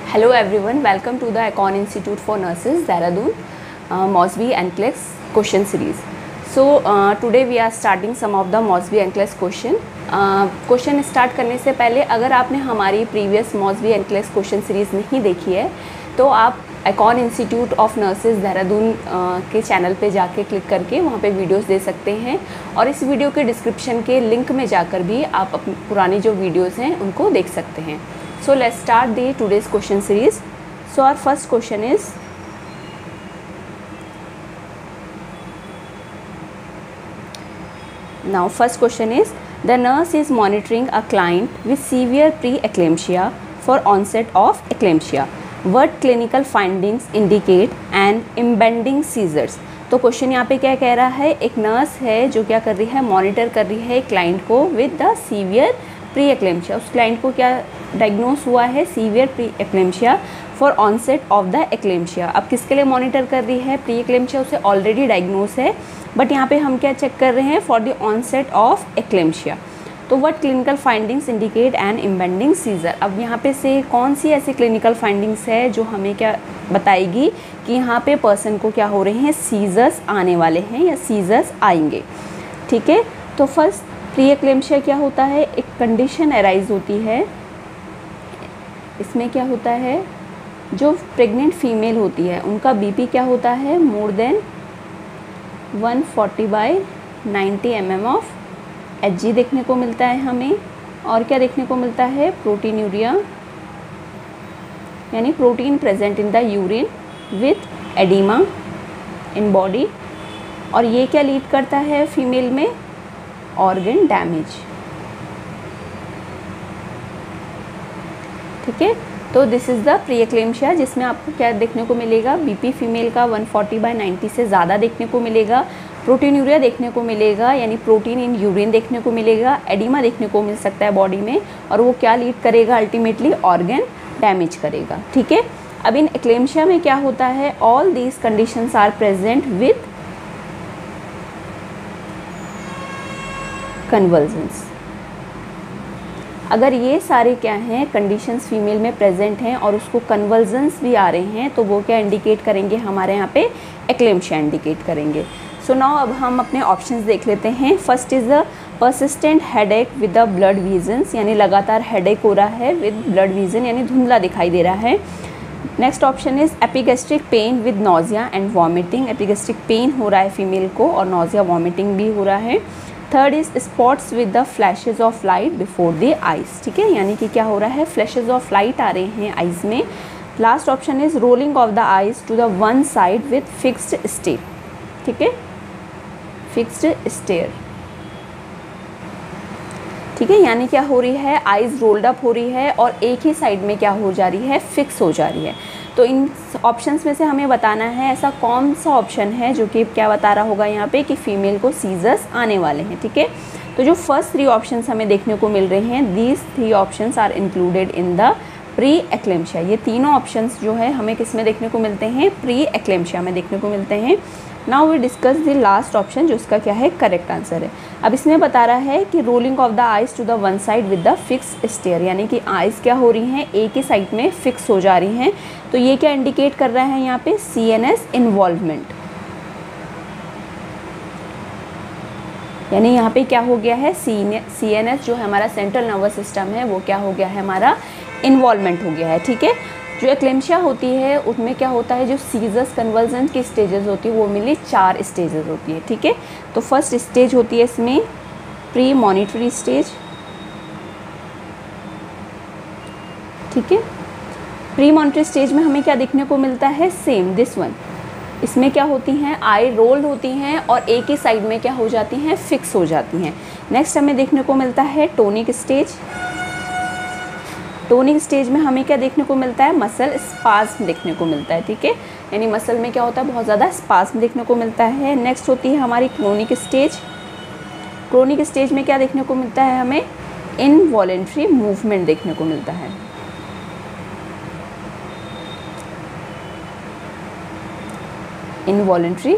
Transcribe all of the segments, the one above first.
Hello everyone, welcome to the Econ Institute for Nurses, Dehradun, Mosby NCLEX question series. So today we are starting some of the Mosby NCLEX question. Question start करने से पहले अगर आपने हमारी previous मॉस्बी NCLEX question series नहीं देखी है तो आप एकॉन इंस्टीट्यूट ऑफ नर्सेज देहरादून के चैनल पे जाके क्लिक करके वहाँ पे वीडियोस दे सकते हैं और इस वीडियो के डिस्क्रिप्शन के लिंक में जाकर भी आप अपनी पुरानी जो वीडियोस हैं उनको देख सकते हैं. So let's start the today's question series. So our first question is now first question is the nurse is monitoring a client with severe pre-eclampsia for onset of eclampsia. What clinical findings indicate an impending seizures? तो question यहाँ पे क्या कह रहा है, एक nurse है जो क्या कर रही है, मॉनिटर कर रही है क्लाइंट को with the severe pre eclampsia. उस क्लाइंट को क्या डायग्नोस हुआ है, severe pre eclampsia for onset of the eclampsia. अब किसके लिए मॉनिटर कर रही है, प्री एक्लेम्शिया उसे ऑलरेडी डायग्नोस है बट यहाँ पे हम क्या चेक कर रहे हैं, for the onset of eclampsia. तो what clinical findings indicate an impending seizure. अब यहाँ पे से कौन सी ऐसी क्लिनिकल फाइंडिंग्स है जो हमें क्या बताएगी कि यहाँ पे पर्सन को क्या हो रहे हैं, सीजर्स आने वाले हैं या सीजर्स आएंगे. ठीक है, तो फर्स्ट प्री एक्लेम्शिया क्या होता है, एक कंडीशन अराइज होती है. इसमें क्या होता है, जो प्रेग्नेंट फीमेल होती है उनका बीपी क्या होता है, more than 140/90 mm of Hg देखने को मिलता है हमें. और क्या देखने को मिलता है, प्रोटीनूरिया यानी protein present in the urine with oedema in body. और ये क्या लीड करता है फीमेल में, ऑर्गन डैमेज. ठीक है, तो this is the pre eclampsia जिसमें आपको क्या देखने को मिलेगा, बीपी फीमेल का 140/90 से ज़्यादा देखने को मिलेगा, प्रोटीनूरिया देखने को मिलेगा यानी प्रोटीन इन यूरिन देखने को मिलेगा, एडिमा देखने को मिल सकता है बॉडी में. और वो क्या लीड करेगा, अल्टीमेटली ऑर्गन डैमेज करेगा. ठीक है, अब इन एक्लेम्शिया में क्या होता है, all these conditions are present with convergence. अगर ये सारे क्या हैं कंडीशंस फीमेल में प्रेजेंट हैं और उसको कन्वर्जेंस भी आ रहे हैं तो वो क्या इंडिकेट करेंगे, हमारे यहाँ पे एक्लेम्शिया इंडिकेट करेंगे. सो नाउ अब हम अपने ऑप्शंस देख लेते हैं. First is the persistent headache with the blood visions यानी लगातार हेडेक हो रहा है विद ब्लड विजन यानी धुंधला दिखाई दे रहा है. Next option is epigastric pain with nausea and vomiting. Epigastric pain हो रहा है फीमेल को और नोजिया वॉमिटिंग भी हो रहा है. Third is spots with the flashes of light before the eyes. ठीक है, यानी कि क्या हो रहा है, फ्लैशेज ऑफ लाइट आ रहे हैं आइज़ में. Last option is rolling of the eyes to the one side with fixed stare. ठीक है, फिक्स्ड स्टेयर. ठीक है, यानी क्या हो रही है, आइज़ रोल्ड अप हो रही है और एक ही साइड में क्या हो जा रही है, फिक्स हो जा रही है. तो इन ऑप्शंस में से हमें बताना है ऐसा कौन सा ऑप्शन है जो कि क्या बता रहा होगा यहाँ पे कि फीमेल को सीजर्स आने वाले हैं. ठीक है, तो जो फर्स्ट 3 ऑप्शंस हमें देखने को मिल रहे हैं, these 3 options are included in the pre eclampsia. ये तीनों ऑप्शंस जो है हमें किस में देखने को मिलते हैं, प्री एक्लेम्शिया में देखने को मिलते हैं. Now we discuss the last option जो इसका क्या है, करेक्ट आंसर है. अब इसमें बता रहा है कि rolling of the eyes to the one side with the fix stare यानी कि आइज़ क्या हो रही हैं, एक ही साइड में फिक्स हो जा रही हैं. तो ये क्या इंडिकेट कर रहा है यहाँ पे, CNS इन्वॉल्वमेंट. यानी यहाँ पे क्या हो गया है, CNS जो है हमारा सेंट्रल नर्वस सिस्टम है वो क्या हो गया है, हमारा इन्वॉल्वमेंट हो गया है. ठीक है, जो एक्लेम्शिया होती है उसमें क्या होता है, जो सीजर्स कन्वर्जन की स्टेजेस होती है वो मिली 4 स्टेजेस होती है. ठीक है, तो फर्स्ट स्टेज होती है इसमें प्री मॉनिटरी स्टेज. ठीक है, प्री मॉनिटरी स्टेज में हमें क्या देखने को मिलता है, सेम दिस वन. इसमें क्या होती हैं, आई रोल्ड होती हैं और एक ही साइड में क्या हो जाती हैं, फिक्स हो जाती हैं. नेक्स्ट हमें देखने को मिलता है टोनिक स्टेज. टोनिक स्टेज में हमें क्या देखने को मिलता है, मसल स्पाज्म देखने को मिलता है. ठीक है, यानी मसल में क्या होता है, बहुत ज़्यादा स्पाज्म देखने को मिलता है. नेक्स्ट होती है हमारी क्रोनिक स्टेज. क्रोनिक स्टेज में क्या देखने को मिलता है, हमें इनवॉलेंट्री मूवमेंट देखने को मिलता है. Involuntary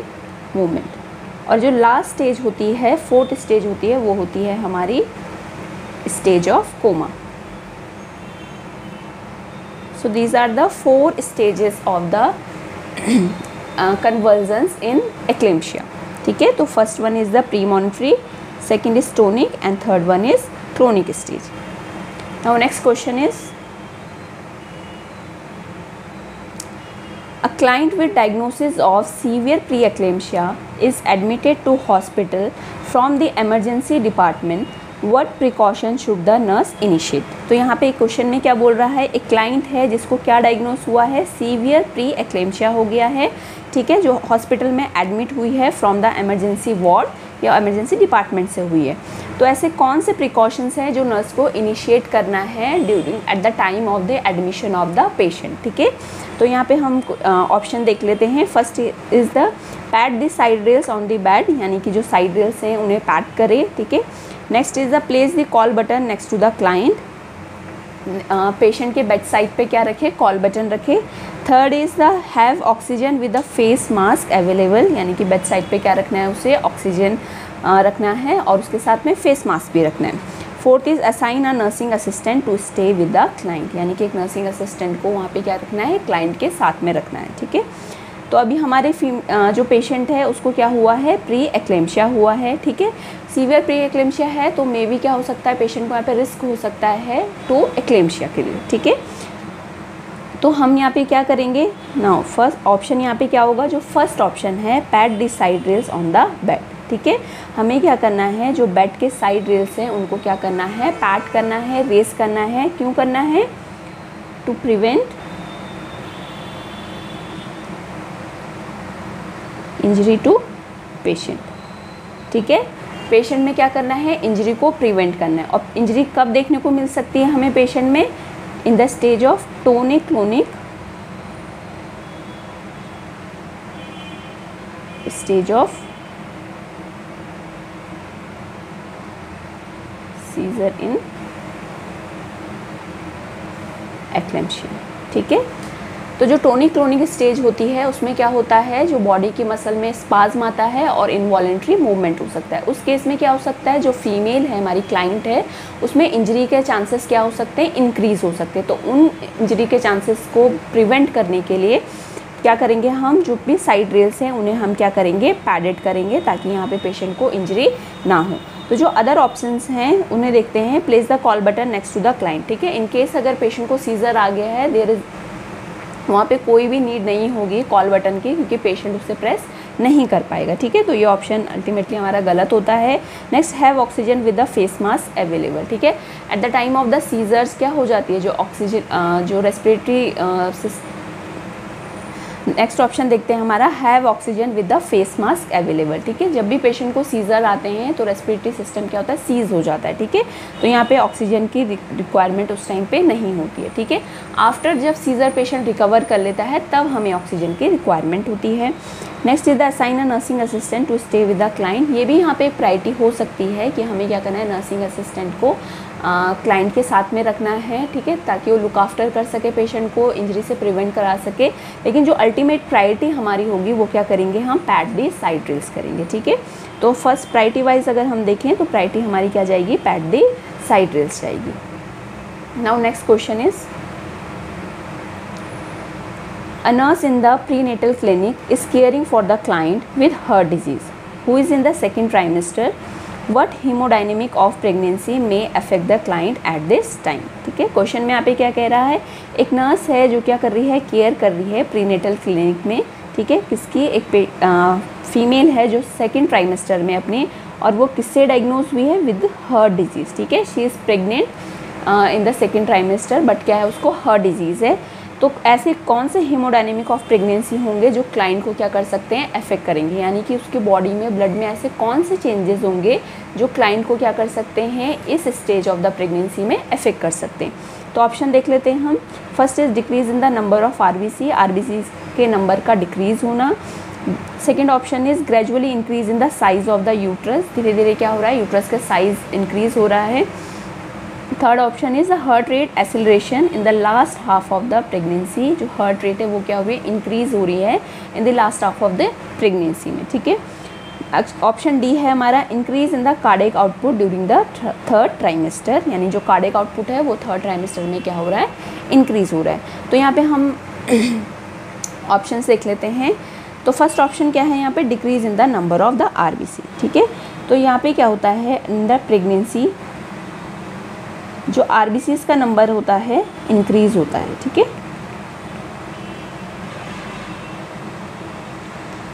movement. और जो लास्ट स्टेज होती है, 4th स्टेज होती है, वो होती है हमारी stage of coma. So these are the 4 stages of the convulsions in eclampsia. ठीक है, तो first one is the premonitory, second is tonic and third one is chronic stage. Now next question is a client with diagnosis of severe preeclampsia is admitted to hospital from the emergency department. What precaution should the nurse initiate? तो यहाँ पे एक question में क्या बोल रहा है, एक क्लाइंट है जिसको क्या डायग्नोस हुआ है, सीवियर प्री एक्लेम्शिया हो गया है. ठीक है, जो हॉस्पिटल में एडमिट हुई है फ्रॉम द एमरजेंसी वार्ड या एमरजेंसी डिपार्टमेंट से हुई है. तो ऐसे कौन से प्रिकॉशंस हैं जो नर्स को इनिशिएट करना है during eight the time of the admission of the patient. ठीक है, तो यहाँ पे हम ऑप्शन देख लेते हैं. First is the pad the side rails on the bed, यानी कि जो साइड रेल्स हैं उन्हें पैड करें. ठीक है, next is the place the call button next to the client. Patient के बेड साइड पे क्या रखें, कॉल बटन रखें. Third is the have oxygen with the face mask available, यानी कि बेड साइड पे क्या रखना है, उसे ऑक्सीजन रखना है और उसके साथ में फेस मास्क भी रखना है. Fourth is assign a nursing assistant to stay with the client, यानी कि एक नर्सिंग असिस्टेंट को वहाँ पे क्या रखना है, क्लाइंट के साथ में रखना है. ठीक है, तो अभी हमारे जो पेशेंट है उसको क्या हुआ है, प्री एक्लेम्शिया हुआ है. ठीक है, सीवियर प्री एक्लेम्शिया है तो मे भी क्या हो सकता है, पेशेंट को यहाँ पे रिस्क हो सकता है टू एक्लेम्शिया के लिए. ठीक है, तो हम यहाँ पे क्या करेंगे, नाउ फर्स्ट ऑप्शन यहाँ पे क्या होगा, जो फर्स्ट ऑप्शन है pad the side rails on the bed. ठीक है, हमें क्या करना है, जो बेड के साइड रेल्स हैं उनको क्या करना है, पैड करना है, रेस करना है. क्यों करना है, to prevent injury to patient. ठीक है, पेशेंट में क्या करना है, इंजरी को प्रिवेंट करना है. और इंजरी कब देखने को मिल सकती है हमें पेशेंट में, in the stage of tonic clonic stage of seizure in eclampsia. ठीक है, तो जो टोनिक क्लोनिक स्टेज होती है उसमें क्या होता है, जो बॉडी की मसल में स्पाज्म आता है और इनवॉलेंट्री मूवमेंट हो सकता है. उस केस में क्या हो सकता है, जो फीमेल है हमारी क्लाइंट है उसमें इंजरी के चांसेस क्या हो सकते हैं, इंक्रीज़ हो सकते हैं. तो उन इंजरी के चांसेस को प्रिवेंट करने के लिए क्या करेंगे हम, जो भी साइड रेल्स हैं उन्हें हम क्या करेंगे, पैडेड करेंगे ताकि यहाँ पे पेशेंट को इंजरी ना हो. तो जो अदर ऑप्शंस हैं उन्हें देखते हैं. Place the call button next to the client. ठीक है, इन केस अगर पेशेंट को सीजर आ गया है, देयर इज वहाँ पे कोई भी नीड नहीं होगी कॉल बटन की, क्योंकि पेशेंट उससे प्रेस नहीं कर पाएगा. ठीक है, तो ये ऑप्शन अल्टीमेटली हमारा गलत होता है. Next, have oxygen with the face mask available. ठीक है, at the time of the seizures क्या हो जाती है, जो ऑक्सीजन जो रेस्पिरेटरी. नेक्स्ट ऑप्शन देखते हैं हमारा, have oxygen with the face mask available. ठीक है, जब भी पेशेंट को सीजर आते हैं तो रेस्पिरेटरी सिस्टम क्या होता है, सीज हो जाता है. ठीक है, तो यहाँ पे ऑक्सीजन की रिक्वायरमेंट उस टाइम पे नहीं होती है. ठीक है, आफ्टर जब सीजर पेशेंट रिकवर कर लेता है तब हमें ऑक्सीजन की रिक्वायरमेंट होती है. Next is the assign a nursing assistant to stay with the client. ये भी यहाँ पे एक प्रायोरिटी हो सकती है कि हमें क्या करना है, नर्सिंग असिस्टेंट को क्लाइंट के साथ में रखना है. ठीक है, ताकि वो लुक आफ्टर कर सके पेशेंट को, इंजरी से प्रिवेंट करा सके. लेकिन जो अल्टीमेट प्रायोरिटी हमारी होगी वो क्या करेंगे, हम पैड दी साइड रेल्स करेंगे. ठीक है, तो फर्स्ट प्रायोरिटी वाइज अगर हम देखें तो प्रायोरिटी हमारी क्या जाएगी, पैड दी साइड रेल्स जाएगी. Now next question is, a nurse in the prenatal clinic is caring for the client with heart disease who is in the second trimester. What hemodynamic of pregnancy may affect the client at this time? ठीक है, question में यहाँ पे क्या कह रहा है, एक नर्स है जो क्या कर रही है, केयर कर रही है प्रीनेटल क्लिनिक में. ठीक है, किसकी, एक फीमेल है जो सेकेंड ट्राइमेस्टर में अपने, और वो किससे डायग्नोज हुई है, विद हार्ट डिजीज़. ठीक है, she is pregnant in the second trimester, but क्या है, उसको हार्ट डिजीज़ है. तो ऐसे कौन से हेमोडायनेमिक ऑफ प्रेगनेंसी होंगे जो क्लाइंट को क्या कर सकते हैं, अफेक्ट करेंगे, यानी कि उसके बॉडी में, ब्लड में ऐसे कौन से चेंजेस होंगे जो क्लाइंट को क्या कर सकते हैं, इस स्टेज ऑफ द प्रेगनेंसी में अफेक्ट कर सकते हैं. तो ऑप्शन देख लेते हैं हम. First is decrease in the number of RBC, RBC के नंबर का डिक्रीज होना. Second option is gradually increase in the size of the uterus, धीरे धीरे क्या हो रहा है, यूट्रस का साइज इंक्रीज हो रहा है. Third option is the heart rate acceleration in the last half of the pregnancy, जो हार्ट रेट है वो क्या हुई, इंक्रीज़ हो रही है in the last half of the pregnancy में. ठीक है, ऑप्शन डी है हमारा increase in the cardiac output during the third trimester, यानी जो कार्डियक आउटपुट है वो थर्ड ट्राइमेस्टर में क्या हो रहा है, इंक्रीज़ हो रहा है। तो यहाँ पे हम ऑप्शन देख लेते हैं। तो फर्स्ट ऑप्शन क्या है यहाँ पे, decrease in the number of the RBC. ठीक है, तो यहाँ पे क्या होता है, इन द प्रेगनेंसी जो आरबीसीज का नंबर होता है इंक्रीज होता है। ठीक है,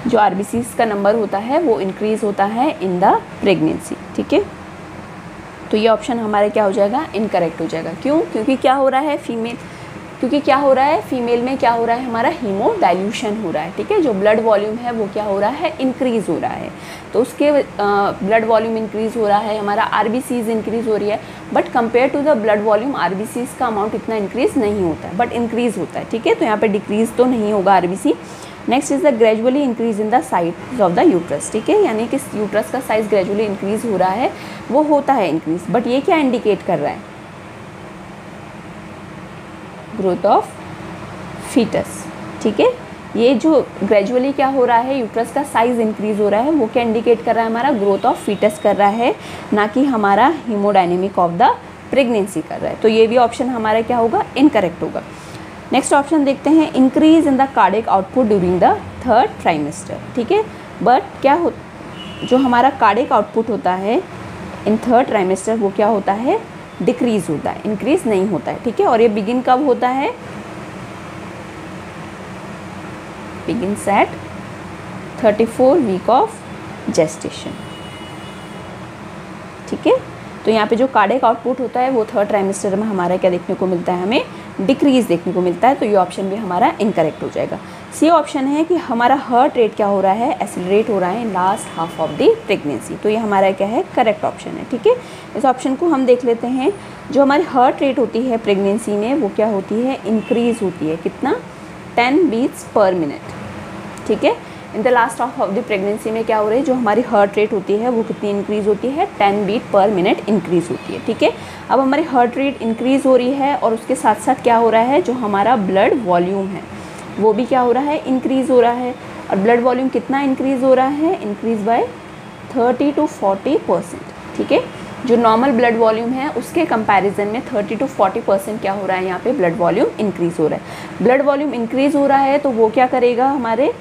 जो आरबीसीज का नंबर होता है वो इंक्रीज होता है इन द प्रेगनेंसी। ठीक है, तो ये ऑप्शन हमारा क्या हो जाएगा, इनकरेक्ट हो जाएगा। क्यों? क्योंकि क्या हो रहा है फीमेल में क्या हो रहा है, हमारा हीमो डाइल्यूशन हो रहा है। ठीक है, जो ब्लड वॉल्यूम है वो क्या हो रहा है, इंक्रीज़ हो रहा है। तो उसके ब्लड वॉल्यूम इंक्रीज़ हो रहा है, हमारा आरबीसीज इंक्रीज़ हो रही है, but compare to the blood volume RBCs का अमाउंट इतना इंक्रीज़ नहीं होता है, बट इंक्रीज़ होता है। ठीक है, तो यहाँ पे डिक्रीज़ तो नहीं होगा RBC. Next is the gradually increase in the size of the uterus. ठीक है, यानी कि यूट्रस का साइज़ ग्रेजुअली इंक्रीज़ हो रहा है, वो होता है इंक्रीज़, बट ये क्या इंडिकेट कर रहा है, ग्रोथ ऑफ फीटस। ठीक है, ये जो ग्रेजुअली क्या हो रहा है, यूट्रस का साइज़ इंक्रीज़ हो रहा है, वो क्या इंडिकेट कर रहा है, हमारा ग्रोथ ऑफ फीटस कर रहा है, ना कि हमारा हीमोडायनेमिक ऑफ द प्रेगनेंसी कर रहा है। तो ये भी ऑप्शन हमारा क्या होगा, इनकरेक्ट होगा। नेक्स्ट ऑप्शन देखते हैं, increase in the cardiac output during the third trimester. ठीक है, बट क्या हो, जो हमारा कार्डियक आउटपुट होता है इन थर्ड ट्राइमेस्टर वो क्या होता है, डिक्रीज होता है, इंक्रीज नहीं होता है। ठीक है, और ये बिगिन कब होता है, begins at 34 week of gestation. ठीक है, तो यहाँ पे जो कार्डियक आउटपुट होता है वो थर्ड ट्राइमेस्टर में हमारा क्या देखने को मिलता है, हमें डिक्रीज देखने को मिलता है। तो ये ऑप्शन भी हमारा इनकरेक्ट हो जाएगा। सी ऑप्शन है कि हमारा हार्ट रेट क्या हो रहा है, एक्सेलरेट हो रहा है last half of the pregnancy. तो ये हमारा क्या है, करेक्ट ऑप्शन है। ठीक है, इस ऑप्शन को हम देख लेते हैं। जो हमारी हार्ट रेट होती है प्रेगनेंसी में वो क्या होती है, इंक्रीज होती है, कितना, 10 बीट्स पर मिनट। ठीक है, in the last half of the pregnancy में क्या हो रही है, जो हमारी हार्ट रेट होती है वो कितनी इंक्रीज़ होती है, 10 बीट पर मिनट इंक्रीज़ होती है। ठीक है, अब हमारी हार्ट रेट इंक्रीज़ हो रही है और उसके साथ साथ क्या हो रहा है, जो हमारा ब्लड वॉल्यूम है वो भी क्या हो रहा है, इंक्रीज़ हो रहा है। और ब्लड वॉल्यूम कितना इंक्रीज़ हो रहा है, इंक्रीज़ बाय 30 to 40%। ठीक है, जो नॉर्मल ब्लड वॉल्यूम है उसके कंपैरिजन में 30 to 40% क्या हो रहा है, यहाँ पे ब्लड वॉल्यूम इंक्रीज़ हो रहा है। ब्लड वॉल्यूम इंक्रीज़ हो रहा है तो वो क्या करेगा, हमारे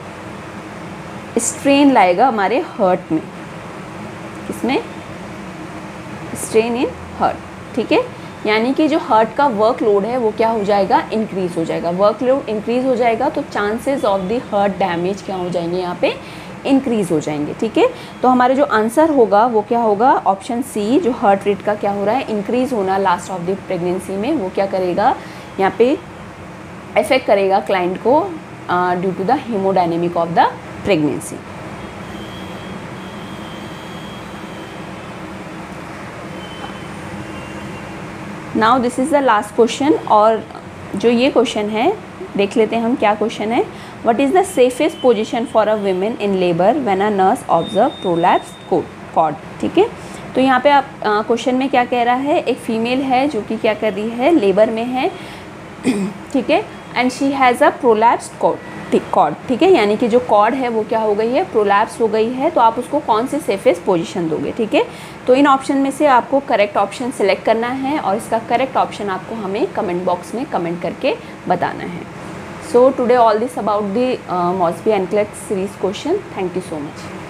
स्ट्रेन लाएगा हमारे हार्ट में, किसमें, स्ट्रेन इन हार्ट। ठीक है, यानी कि जो हार्ट का वर्कलोड है वो क्या हो जाएगा, इंक्रीज़ हो जाएगा। वर्कलोड इंक्रीज़ हो जाएगा तो chances of the heart damage क्या हो जाएंगे, यहाँ पे इंक्रीज़ हो जाएंगे। ठीक है, तो हमारे जो आंसर होगा वो क्या होगा, ऑप्शन सी, जो हार्ट रेट का क्या हो रहा है, इंक्रीज़ होना लास्ट ऑफ द प्रेगनेंसी में, वो क्या करेगा, यहाँ पे इफेक्ट करेगा क्लाइंट को due to the haemodynamic of the pregnancy. Now this is the last question, और जो ये क्वेश्चन है देख लेते हैं हम क्या क्वेश्चन है। What is the safest position for a women in labour when a nurse observe prolapsed cord. ठीक है, तो यहाँ पे आप क्वेश्चन में क्या कह रहा है, एक फीमेल है जो कि क्या कर रही है, लेबर में है। ठीक है, and she has a prolapsed cord. ठीक है, यानी कि जो कॉर्ड है वो क्या हो गई है, प्रोलैप्स हो गई है। तो आप उसको कौन सी सेफेस्ट पोजीशन दोगे। ठीक है, तो इन ऑप्शन में से आपको करेक्ट ऑप्शन सेलेक्ट करना है और इसका करेक्ट ऑप्शन आपको हमें कमेंट बॉक्स में कमेंट करके बताना है। So today all this about the Mosby and Clark series question. Thank you so much.